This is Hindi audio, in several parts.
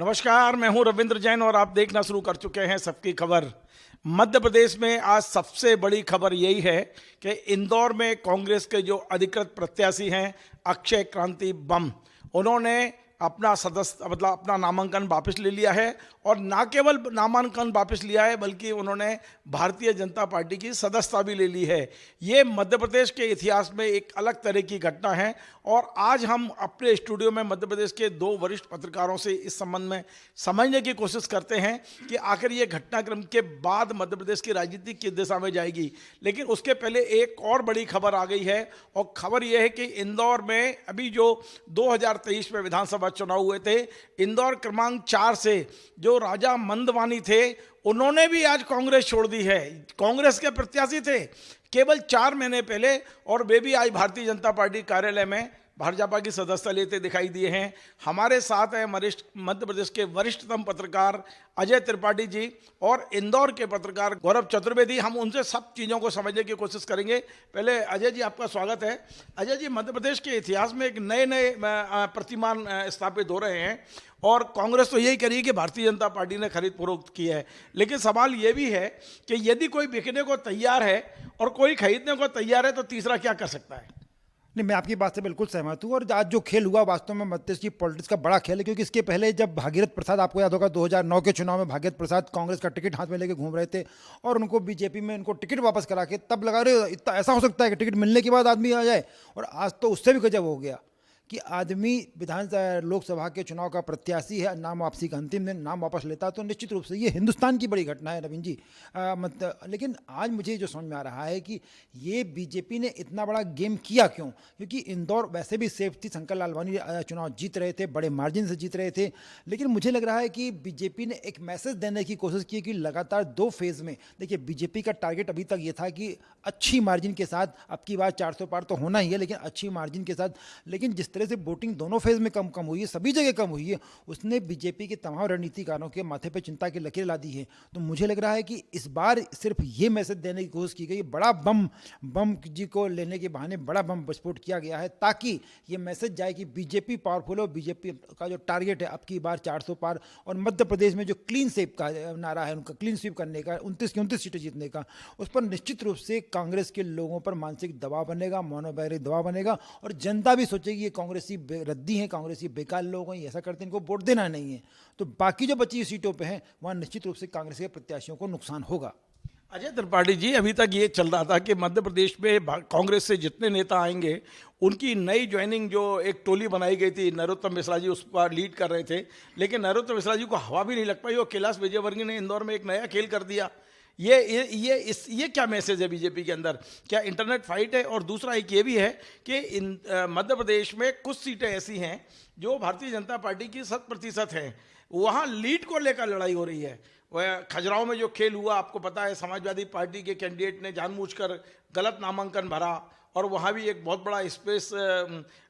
नमस्कार, मैं हूं रविंद्र जैन और आप देखना शुरू कर चुके हैं सबकी खबर। मध्य प्रदेश में आज सबसे बड़ी खबर यही है कि इंदौर में कांग्रेस के जो अधिकृत प्रत्याशी हैं अक्षय क्रांति बम, उन्होंने अपना सदस्य अपना नामांकन वापस ले लिया है। और ना केवल नामांकन वापस लिया है बल्कि उन्होंने भारतीय जनता पार्टी की सदस्यता भी ले ली है। ये मध्य प्रदेश के इतिहास में एक अलग तरह की घटना है। और आज हम अपने स्टूडियो में मध्य प्रदेश के दो वरिष्ठ पत्रकारों से इस संबंध में समझने की कोशिश करते हैं कि आखिर ये घटनाक्रम के बाद मध्य प्रदेश की राजनीति किस दिशा में जाएगी। लेकिन उसके पहले एक और बड़ी खबर आ गई है, और खबर यह है कि इंदौर में अभी जो 2023 में विधानसभा चुनाव हुए थे, इंदौर क्रमांक 4 से जो राजा मंदवानी थे उन्होंने भी आज कांग्रेस छोड़ दी है। कांग्रेस के प्रत्याशी थे केवल 4 महीने पहले, और वे भी आज भारतीय जनता पार्टी कार्यालय में भाजपा की सदस्यता लेते दिखाई दिए हैं। हमारे साथ हैं मध्य प्रदेश के वरिष्ठतम पत्रकार अजय त्रिपाठी जी और इंदौर के पत्रकार गौरव चतुर्वेदी। हम उनसे सब चीज़ों को समझने की कोशिश करेंगे। पहले अजय जी, आपका स्वागत है। अजय जी, मध्य प्रदेश के इतिहास में एक नए प्रतिमान स्थापित हो रहे हैं, और कांग्रेस तो यही करी कि भारतीय जनता पार्टी ने खरीद फरोख्त की है। लेकिन सवाल ये भी है कि यदि कोई बिकने को तैयार है और कोई खरीदने को तैयार है तो तीसरा क्या कर सकता है? नहीं, मैं आपकी बात से बिल्कुल सहमत हूँ। और आज जो खेल हुआ वास्तव में मध्य प्रदेश की पॉलिटिक्स का बड़ा खेल है, क्योंकि इसके पहले जब भागीरथ प्रसाद, आपको याद होगा 2009 के चुनाव में भागीरथ प्रसाद कांग्रेस का टिकट हाथ में लेके घूम रहे थे और उनको बीजेपी में उनको टिकट वापस करा के तब लगा रहे इतना ऐसा हो सकता है कि टिकट मिलने के बाद आदमी आ जाए। और आज तो उससे भी गजब हो गया कि आदमी लोकसभा के चुनाव का प्रत्याशी है, नाम वापसी का अंतिम दिन नाम वापस लेता है, तो निश्चित रूप से ये हिंदुस्तान की बड़ी घटना है नवीन जी। लेकिन आज मुझे जो समझ में आ रहा है कि ये बीजेपी ने इतना बड़ा गेम किया क्यों, क्योंकि इंदौर वैसे भी सेफ थी, शंकर लालवानी चुनाव जीत रहे थे, बड़े मार्जिन से जीत रहे थे। लेकिन मुझे लग रहा है कि बीजेपी ने एक मैसेज देने की कोशिश की कि लगातार 2 फेज़ में, देखिए बीजेपी का टारगेट अभी तक ये था कि अच्छी मार्जिन के साथ, अब की बार 400 पार तो होना ही है, लेकिन अच्छी मार्जिन के साथ। लेकिन जिस तरह से वोटिंग दोनों फेज में कम हुई है, सभी जगह कम हुई है, उसने बीजेपी के तमाम रणनीतिकारों के माथे पे चिंता की लकीर ला दी है। तो मुझे लग रहा है कि इस बार सिर्फ ये मैसेज देने की कोशिश की गई, बड़ा बम जी को लेने के बहाने बड़ा बम विस्फोट किया गया है, ताकि ये मैसेज जाए कि बीजेपी पावरफुल हो। बीजेपी का जो टारगेट है अब की बार 400 पार, और मध्य प्रदेश में जो क्लीन स्वीप का नारा है उनका, क्लीन स्वीप करने का, 29 की 29 सीटें जीतने का, उस पर निश्चित रूप से कांग्रेस के लोगों पर मानसिक दबाव बनेगा, मनोवैरिक दबाव बनेगा, और जनता भी सोचेगी ये कांग्रेसी रद्दी हैं, कांग्रेसी बेकार लोग हैं, ऐसा करते हैं, इनको वोट देना नहीं है। तो बाकी जो बची सीटों पे हैं वहां निश्चित रूप से कांग्रेस के प्रत्याशियों को नुकसान होगा। अजय त्रिपाठी जी, अभी तक ये चल रहा था कि मध्य प्रदेश में कांग्रेस से जितने नेता आएंगे उनकी नई ज्वाइनिंग, जो एक टोली बनाई गई थी, नरोत्तम मिश्रा जी उस पर लीड कर रहे थे, लेकिन नरोत्तम मिश्रा जी को हवा भी नहीं लग पाई और कैलाश विजयवर्गीय ने इंदौर में एक नया खेल कर दिया। ये क्या मैसेज है बीजेपी के अंदर? क्या इंटरनेट फाइट है? और दूसरा एक ये भी है कि मध्य प्रदेश में कुछ सीटें ऐसी हैं जो भारतीय जनता पार्टी की 100% हैं, वहाँ लीड को लेकर लड़ाई हो रही है। वह खजुराहो में जो खेल हुआ, आपको पता है, समाजवादी पार्टी के कैंडिडेट ने जानबूझकर गलत नामांकन भरा और वहाँ भी एक बहुत बड़ा स्पेस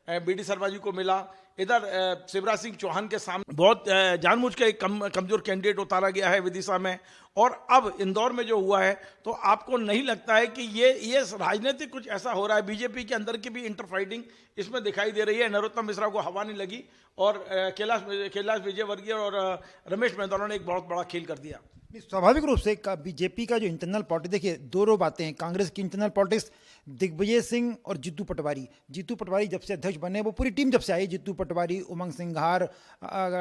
बीडी शर्मा जी को मिला। इधर शिवराज सिंह चौहान के सामने बहुत जानबूझ के एक कमजोर कैंडिडेट उतारा गया है विदिशा में। और अब इंदौर में जो हुआ है, तो आपको नहीं लगता है कि ये राजनीतिक कुछ ऐसा हो रहा है, बीजेपी के अंदर की भी इंटरफाइटिंग इसमें दिखाई दे रही है? नरोत्तम मिश्रा को हवा नहीं लगी और कैलाश विजयवर्गीय और रमेश मेहता ने एक बहुत बड़ा खेल कर दिया। स्वाभाविक रूप से बीजेपी का जो इंटरनल पॉलिटिक्स, देखिए दो बातें हैं कांग्रेस की इंटरनल पॉलिटिक्स, दिग्विजय सिंह और जीतू पटवारी जब से अध्यक्ष बने, वो पूरी टीम जब से आई, जीतू पटवारी, उमंग सिंघार,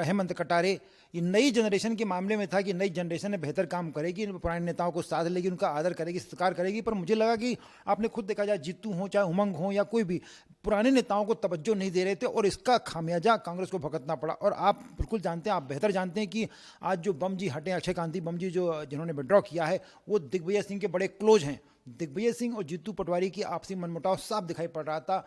हेमंत कटारे, ये नई जनरेशन के मामले में था कि नई जनरेशन ने बेहतर काम करेगी, पुराने नेताओं को साथ लेगी, उनका आदर करेगी, सत्कार करेगी। पर मुझे लगा कि आपने खुद देखा, जाए जीतू हो चाहे उमंग हो या कोई भी, पुराने नेताओं को तवज्जो नहीं दे रहे थे, और इसका खामियाजा कांग्रेस को भुगतना पड़ा। और आप बिल्कुल जानते हैं, आप बेहतर जानते हैं कि आज जो बम जी हटे, अक्षय क्रांति बम जी जिन्होंने विड्रॉ किया है, वो दिग्विजय सिंह के बड़े क्लोज हैं। दिग्विजय सिंह और जीतू पटवारी की आपसी मनमुटाव साफ दिखाई पड़ रहा था,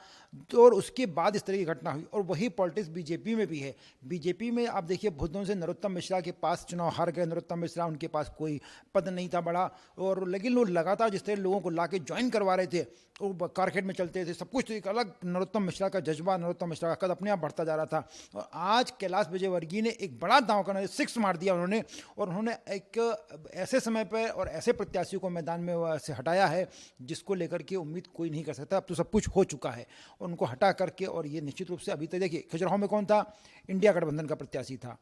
तो और उसके बाद इस तरह की घटना हुई। और वही पॉलिटिक्स बीजेपी में भी है। बीजेपी में आप देखिए, बहुत दिनों से नरोत्तम मिश्रा के पास चुनाव हार गए नरोत्तम मिश्रा, उनके पास कोई पद नहीं था बड़ा, और लेकिन लोग लगातार जिस तरह लोगों को ला के ज्वाइन करवा रहे थे, वो कारखेट में चलते थे, सब कुछ एक अलग नरोत्तम मिश्रा का जज्बा, नरोत्तम मिश्रा का कद अपने आप बढ़ता जा रहा था। और आज कैलाश विजयवर्गीय ने एक बड़ा दांव का 6 मार दिया उन्होंने, और उन्होंने एक ऐसे समय पर और ऐसे प्रत्याशी को मैदान में से हटाया लाया है जिसको लेकर के उम्मीद कोई नहीं कर सकता। अब तो सब कुछ हो चुका है और उनको हटा करके, और ये निश्चित रूप से अभी तक देखिए खजुराहो में कौन था, इंडिया गठबंधन का प्रत्याशी था,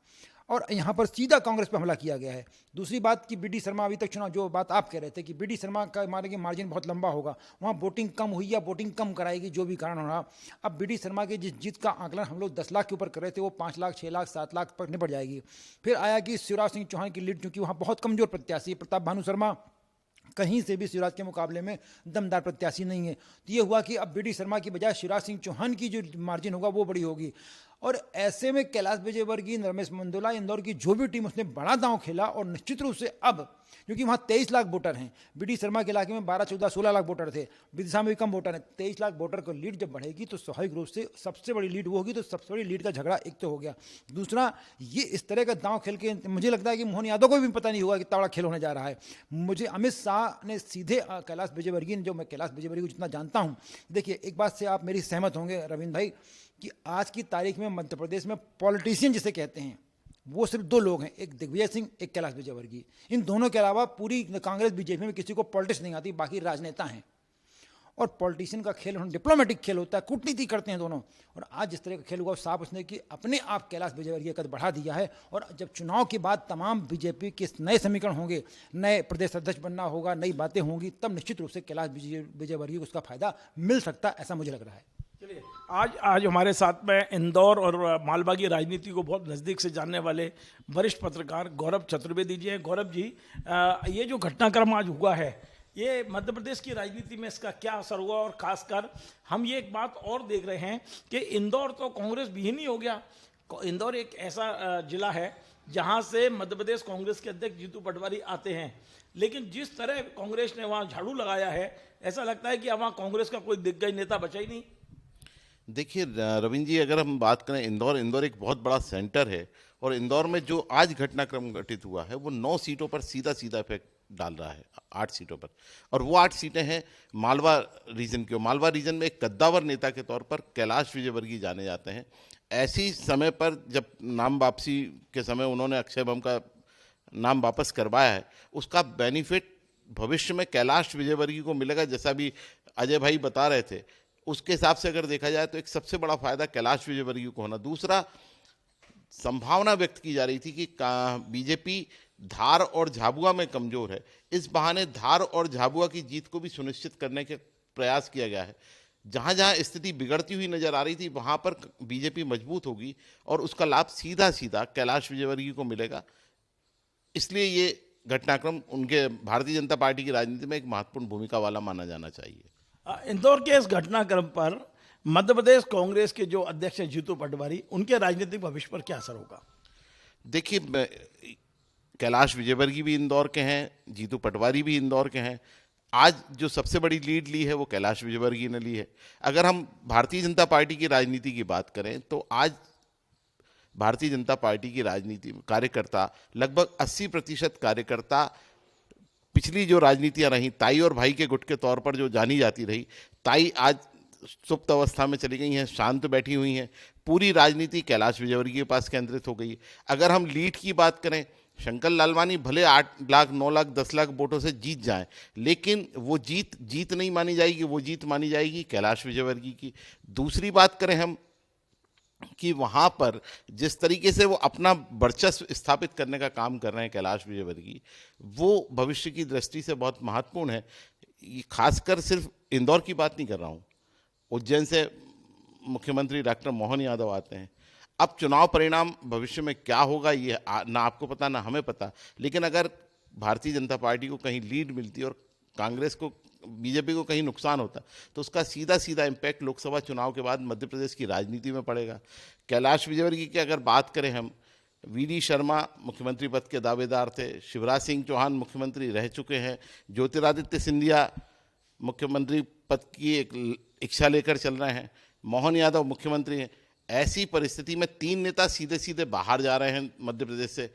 और यहाँ पर सीधा कांग्रेस पर हमला किया गया है। दूसरी बात कि बीडी शर्मा अभी तक चुनाव, जो बात आप कह रहे थे कि बीडी शर्मा का माने कि मार्जिन बहुत लंबा होगा, वहाँ वोटिंग कम हुई या वोटिंग कम कराएगी, जो भी कारण हो रहा, अब बीडी शर्मा की जिस जीत का आंकलन हम लोग 10 लाख के ऊपर कर रहे थे वो 5 लाख 6 लाख 7 लाख पर निपट जाएगी। फिर आया कि शिवराज सिंह चौहान की लीड, चूंकि वहाँ बहुत कमजोर प्रत्याशी प्रताप भानु शर्मा कहीं से भी शिवराज के मुकाबले में दमदार प्रत्याशी नहीं है, तो ये हुआ कि अब बीडी शर्मा की बजाय शिवराज सिंह चौहान की जो मार्जिन होगा वो बड़ी होगी। और ऐसे में कैलाश विजयवर्गीय, रमेश मंडोला, इंदौर की जो भी टीम, उसने बड़ा दांव खेला और निश्चित रूप से अब क्योंकि वहाँ 23 लाख वोटर हैं, बीडी शर्मा के इलाके में 12 14 16 लाख वोटर थे, विदिशा में भी कम वोटर हैं, 23 लाख वोटर को लीड जब बढ़ेगी तो स्वाभाविक रूप से सबसे बड़ी लीड वो होगी, तो सबसे बड़ी लीड का झगड़ा एक तो हो गया। दूसरा, ये इस तरह का दांव खेल के मुझे लगता है कि मोहन यादव को भी पता नहीं होगा कितना बड़ा खेल होने जा रहा है। मुझे अमित शाह ने सीधे कैलाश विजयवर्गीय, जो मैं कैलाश विजयवर्गीय को जितना जानता हूँ, देखिए एक बात से आप मेरी सहमत होंगे रविंद्र भाई कि आज की तारीख में मध्य प्रदेश में पॉलिटिशियन जिसे कहते हैं वो सिर्फ 2 लोग हैं, एक दिग्विजय सिंह, एक कैलाश विजयवर्गीय। इन दोनों के अलावा पूरी कांग्रेस बीजेपी में किसी को पॉलिटिक्स नहीं आती, बाकी राजनेता हैं। और पॉलिटिशियन का खेल डिप्लोमेटिक खेल होता है, कूटनीति करते हैं दोनों। और आज जिस तरह का खेल हुआ साफ उसने कि अपने आप कैलाश विजयवर्गीय कद बढ़ा दिया है। और जब चुनाव के बाद तमाम बीजेपी के नए समीकरण होंगे, नए प्रदेश अध्यक्ष बनना होगा, नई बातें होंगी, तब निश्चित रूप से कैलाश विजयवर्गीय को उसका फायदा मिल सकता है, ऐसा मुझे लग रहा है। चलिए, आज हमारे साथ में इंदौर और मालवा की राजनीति को बहुत नज़दीक से जानने वाले वरिष्ठ पत्रकार गौरव चतुर्वेदी जी हैं। गौरव जी, ये जो घटनाक्रम आज हुआ है, ये मध्य प्रदेश की राजनीति में इसका क्या असर हुआ? और खासकर हम ये एक बात और देख रहे हैं कि इंदौर तो कांग्रेस विहीन ही हो गया। इंदौर एक ऐसा जिला है जहां से मध्य प्रदेश कांग्रेस के अध्यक्ष जीतू पटवारी आते हैं, लेकिन जिस तरह कांग्रेस ने वहां झाड़ू लगाया है, ऐसा लगता है कि वहां कांग्रेस का कोई दिग्गज नेता बचा ही नहीं। देखिए रविंद्र जी, अगर हम बात करें इंदौर एक बहुत बड़ा सेंटर है, और इंदौर में जो आज घटनाक्रम घटित हुआ है वो 9 सीटों पर सीधा इफेक्ट डाल रहा है, 8 सीटों पर। और वो 8 सीटें हैं मालवा रीजन की। मालवा रीजन में एक कद्दावर नेता के तौर पर कैलाश विजयवर्गीय जाने जाते हैं। ऐसी समय पर जब नाम वापसी के समय उन्होंने अक्षय बम का नाम वापस करवाया है, उसका बेनिफिट भविष्य में कैलाश विजयवर्गीय को मिलेगा। जैसा भी अजय भाई बता रहे थे, उसके हिसाब से अगर देखा जाए तो एक सबसे बड़ा फायदा कैलाश विजयवर्गीय को होना। दूसरा, संभावना व्यक्त की जा रही थी कि बीजेपी धार और झाबुआ में कमजोर है, इस बहाने धार और झाबुआ की जीत को भी सुनिश्चित करने के प्रयास किया गया है। जहां जहां स्थिति बिगड़ती हुई नजर आ रही थी वहां पर बीजेपी मजबूत होगी और उसका लाभ सीधा कैलाश विजयवर्गीय को मिलेगा। इसलिए ये घटनाक्रम उनके भारतीय जनता पार्टी की राजनीति में एक महत्वपूर्ण भूमिका वाला माना जाना चाहिए। इंदौर के इस घटनाक्रम पर मध्य प्रदेश कांग्रेस के जो अध्यक्ष हैं जीतू पटवारी, उनके राजनीतिक भविष्य पर क्या असर होगा? देखिए, कैलाश विजयवर्गीय भी इंदौर के हैं, जीतू पटवारी भी इंदौर के हैं। आज जो सबसे बड़ी लीड ली है वो कैलाश विजयवर्गीय ने ली है। अगर हम भारतीय जनता पार्टी की राजनीति की बात करें तो आज भारतीय जनता पार्टी की राजनीति कार्यकर्ता लगभग 80% कार्यकर्ता पिछली जो राजनीतियां रही, ताई और भाई के गुट के तौर पर जो जानी जाती रही, ताई आज सुप्त अवस्था में चली गई हैं, शांत बैठी हुई हैं। पूरी राजनीति कैलाश विजयवर्गीय के पास केंद्रित हो गई। अगर हम लीड की बात करें, शंकर लालवानी भले 8 लाख 9 लाख 10 लाख वोटों से जीत जाएं, लेकिन वो जीत नहीं मानी जाएगी, वो जीत मानी जाएगी कैलाश विजयवर्गीय की। दूसरी बात करें हम कि वहाँ पर जिस तरीके से वो अपना वर्चस्व स्थापित करने का काम कर रहे हैं कैलाश विजयवर्गीय, वो भविष्य की दृष्टि से बहुत महत्वपूर्ण है। खासकर सिर्फ इंदौर की बात नहीं कर रहा हूँ, उज्जैन से मुख्यमंत्री डॉक्टर मोहन यादव आते हैं। अब चुनाव परिणाम भविष्य में क्या होगा ये ना आपको पता ना हमें पता, लेकिन अगर भारतीय जनता पार्टी को कहीं लीड मिलती और कांग्रेस को, बीजेपी को कहीं नुकसान होता तो उसका सीधा इम्पैक्ट लोकसभा चुनाव के बाद मध्य प्रदेश की राजनीति में पड़ेगा। कैलाश विजयवर्गीय की अगर बात करें हम, वी.डी. शर्मा मुख्यमंत्री पद के दावेदार थे, शिवराज सिंह चौहान मुख्यमंत्री रह चुके हैं, ज्योतिरादित्य सिंधिया मुख्यमंत्री पद की एक इच्छा लेकर चल रहे हैं, मोहन यादव मुख्यमंत्री हैं। ऐसी परिस्थिति में 3 नेता सीधे बाहर जा रहे हैं मध्य प्रदेश से।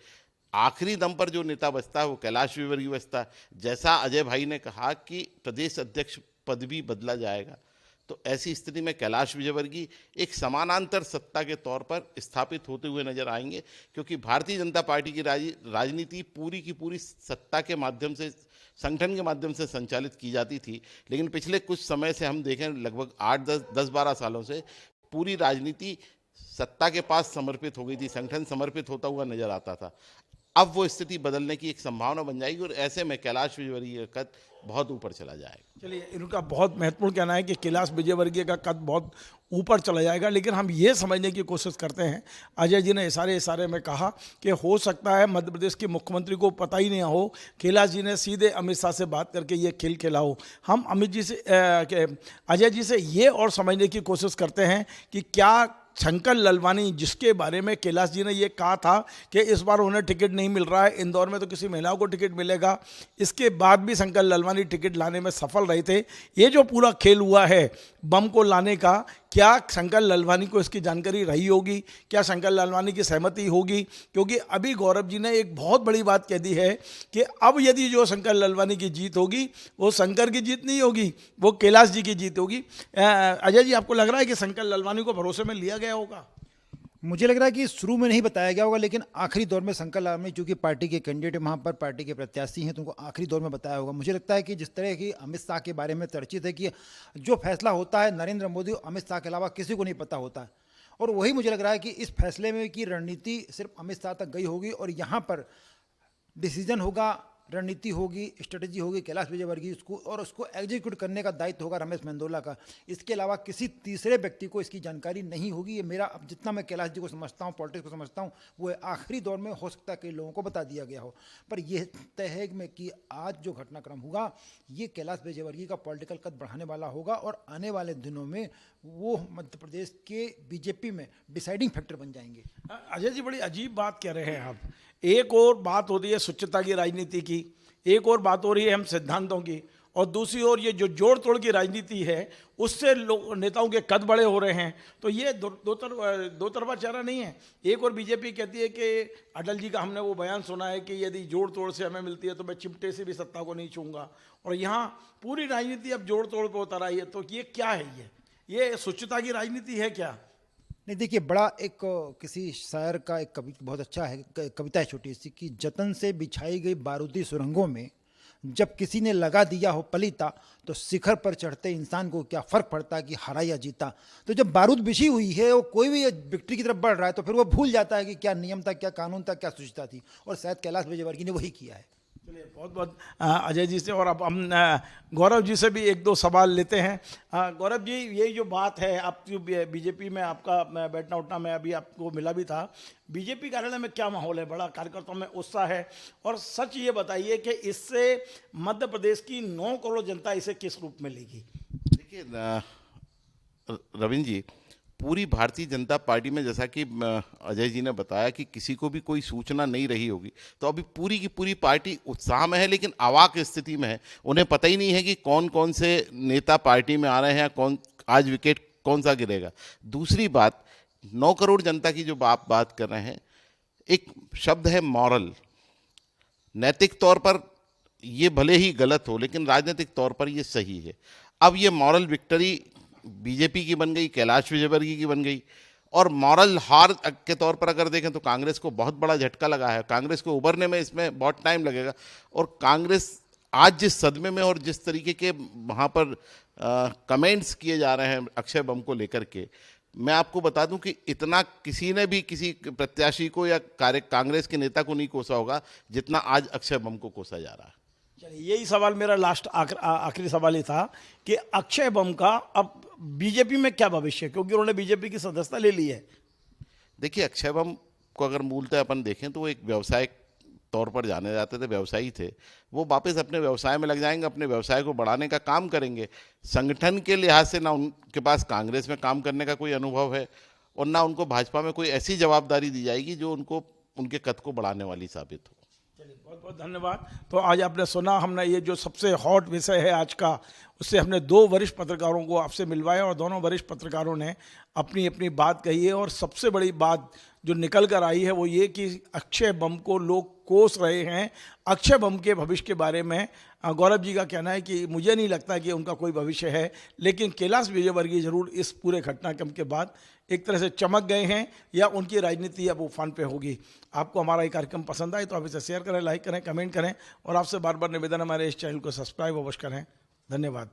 आखिरी दम पर जो नेता बचता है वो कैलाश विजयवर्गीय बचता है। जैसा अजय भाई ने कहा कि प्रदेश अध्यक्ष पद भी बदला जाएगा, तो ऐसी स्थिति में कैलाश विजयवर्गीय एक समानांतर सत्ता के तौर पर स्थापित होते हुए नजर आएंगे, क्योंकि भारतीय जनता पार्टी की राजनीति पूरी की पूरी सत्ता के माध्यम से संगठन के माध्यम से संचालित की जाती थी, लेकिन पिछले कुछ समय से हम देखें लगभग 8-10-12 सालों से पूरी राजनीति सत्ता के पास समर्पित हो गई थी, संगठन समर्पित होता हुआ नजर आता था। अब वो स्थिति बदलने की एक संभावना बन जाएगी और ऐसे में कैलाश विजयवर्गीय का कद बहुत ऊपर चला जाएगा। चलिए, इनका बहुत महत्वपूर्ण कहना है कि कैलाश विजयवर्गीय का कद बहुत ऊपर चला जाएगा, लेकिन हम ये समझने की कोशिश करते हैं, अजय जी ने इशारे में कहा कि हो सकता है मध्य प्रदेश के मुख्यमंत्री को पता ही नहीं हो, कैलाश जी ने सीधे अमित शाह से बात करके ये खेल खेला हो। हम अमित जी से अजय जी से ये और समझने की कोशिश करते हैं कि क्या शंकर ललवानी, जिसके बारे में कैलाश जी ने ये कहा था कि इस बार उन्हें टिकट नहीं मिल रहा है, इंदौर में तो किसी महिलाओं को टिकट मिलेगा, इसके बाद भी शंकर ललवानी टिकट लाने में सफल रहे थे। ये जो पूरा खेल हुआ है बम को लाने का, क्या शंकर ललवानी को इसकी जानकारी रही होगी? क्या शंकर ललवानी की सहमति होगी? क्योंकि अभी गौरव जी ने एक बहुत बड़ी बात कह दी है कि अब यदि जो शंकर ललवानी की जीत होगी वो शंकर की जीत नहीं होगी, वो कैलाश जी की जीत होगी। अजय जी, आपको लग रहा है कि शंकर ललवानी को भरोसे में लिया गया होगा? मुझे लग रहा है कि शुरू में नहीं बताया गया होगा, लेकिन आखिरी दौर में शंकर ललवानी चूंकि पार्टी के कैंडिडेट है, वहाँ पर पार्टी के प्रत्याशी हैं, तो उनको आखिरी दौर में बताया होगा। मुझे लगता है कि जिस तरह की अमित शाह के बारे में चर्चित है कि जो फैसला होता है नरेंद्र मोदी और अमित शाह के अलावा किसी को नहीं पता होता है, और वही मुझे लग रहा है कि इस फैसले में की रणनीति सिर्फ अमित शाह तक गई होगी और यहाँ पर डिसीजन होगा, रणनीति होगी, स्ट्रेटेजी होगी कैलाश विजयवर्गीय को, और उसको एग्जीक्यूट करने का दायित्व होगा रमेश मेंदोला का। इसके अलावा किसी तीसरे व्यक्ति को इसकी जानकारी नहीं होगी। ये मेरा, अब जितना मैं कैलाश जी को समझता हूँ, पॉलिटिक्स को समझता हूँ, वो आखिरी दौर में हो सकता है कई लोगों को बता दिया गया हो, पर यह तय है कि आज जो घटनाक्रम होगा ये कैलाश विजयवर्गीय का पॉलिटिकल कद बढ़ाने वाला होगा और आने वाले दिनों में वो मध्य प्रदेश के बीजेपी में डिसाइडिंग फैक्टर बन जाएंगे। अजय जी, बड़ी अजीब बात कह रहे हैं आप। एक और बात होती है स्वच्छता की राजनीति की, एक और बात हो रही है हम सिद्धांतों की, और दूसरी ओर ये जो जोड़ तोड़ की राजनीति है उससे नेताओं के कद बड़े हो रहे हैं। तो ये दो तरफा चेहरा नहीं है। एक और बीजेपी कहती है कि अटल जी का हमने वो बयान सुना है कि यदि जोड़ तोड़ से हमें मिलती है तो मैं चिमटे से भी सत्ता को नहीं छूंगा, और यहाँ पूरी राजनीति अब जोड़ तोड़ पर उतर आई है। तो ये क्या है? ये स्वच्छता की राजनीति है क्या? नहीं, देखिए, बड़ा एक किसी शायर का एक कविता बहुत अच्छा है, कविता है छोटी सी, कि जतन से बिछाई गई बारूदी सुरंगों में जब किसी ने लगा दिया हो पलीता, तो शिखर पर चढ़ते इंसान को क्या फर्क पड़ता कि हारा या जीता। तो जब बारूद बिछी हुई है और कोई भी विक्ट्री की तरफ बढ़ रहा है तो फिर वो भूल जाता है कि क्या नियम था, क्या कानून था, क्या शुचिता थी, और शायद कैलाश विजयवर्गीय ने वही किया है। चलिए, बहुत बहुत अजय जी से, और अब हम गौरव जी से भी एक दो सवाल लेते हैं। गौरव जी, ये जो बात है, आप जो बीजेपी में आपका बैठना उठना मैं अभी आपको मिला भी था, बीजेपी कार्यालय में क्या माहौल है? बड़ा कार्यकर्ताओं में उत्साह है, और सच ये बताइए कि इससे मध्य प्रदेश की 9 करोड़ जनता इसे किस रूप में लेगी? देखिए रविंद्र जी, पूरी भारतीय जनता पार्टी में, जैसा कि अजय जी ने बताया कि किसी को भी कोई सूचना नहीं रही होगी, तो अभी पूरी की पूरी पार्टी उत्साह में है, लेकिन अवाक स्थिति में है। उन्हें पता ही नहीं है कि कौन कौन से नेता पार्टी में आ रहे हैं, कौन आज विकेट कौन सा गिरेगा। दूसरी बात, 9 करोड़ जनता की जो बात कर रहे हैं, एक शब्द है मॉरल। नैतिक तौर पर ये भले ही गलत हो, लेकिन राजनीतिक तौर पर ये सही है। अब ये मॉरल विक्ट्री बीजेपी की बन गई, कैलाश विजयवर्गीय की बन गई, और मॉरल हार के तौर पर अगर देखें तो कांग्रेस को बहुत बड़ा झटका लगा है। कांग्रेस को उभरने में इसमें बहुत टाइम लगेगा, और कांग्रेस आज जिस सदमे में और जिस तरीके के वहाँ पर कमेंट्स किए जा रहे हैं अक्षय बम को लेकर के, मैं आपको बता दूं कि इतना किसी ने भी किसी प्रत्याशी को या कांग्रेस के नेता को नहीं कोसा होगा जितना आज अक्षय बम को कोसा जा रहा है। चलिए, यही सवाल मेरा लास्ट आखिरी सवाल ही था कि अक्षय बम का अब बीजेपी में क्या भविष्य है, क्योंकि उन्होंने बीजेपी की सदस्यता ले ली है। देखिए, अक्षय बम को अगर मूलतः अपन देखें तो वो एक व्यावसायिक तौर पर जाने जाते थे, व्यवसायी थे। वो वापस अपने व्यवसाय में लग जाएंगे, अपने व्यवसाय को बढ़ाने का काम करेंगे। संगठन के लिहाज से ना उनके पास कांग्रेस में काम करने का कोई अनुभव है, और ना उनको भाजपा में कोई ऐसी जवाबदारी दी जाएगी जो उनको उनके कद को बढ़ाने वाली साबित हो। चलिए, बहुत बहुत धन्यवाद। तो आज आपने सुना, हमने ये जो सबसे हॉट विषय है आज का, उससे हमने 2 वरिष्ठ पत्रकारों को आपसे मिलवाया, और दोनों वरिष्ठ पत्रकारों ने अपनी अपनी बात कही है। और सबसे बड़ी बात जो निकल कर आई है वो ये कि अक्षय बम को लोग कोस रहे हैं। अक्षय बम के भविष्य के बारे में गौरव जी का कहना है कि मुझे नहीं लगता कि उनका कोई भविष्य है, लेकिन कैलाश विजयवर्गीय जरूर इस पूरे घटनाक्रम के बाद एक तरह से चमक गए हैं या उनकी राजनीति अब उफान पे होगी। आपको हमारा ये कार्यक्रम पसंद आए तो आप इसे शेयर करें, लाइक करें, कमेंट करें और आपसे बार बार निवेदन हमारे इस चैनल को सब्सक्राइब अवश्य करें। धन्यवाद।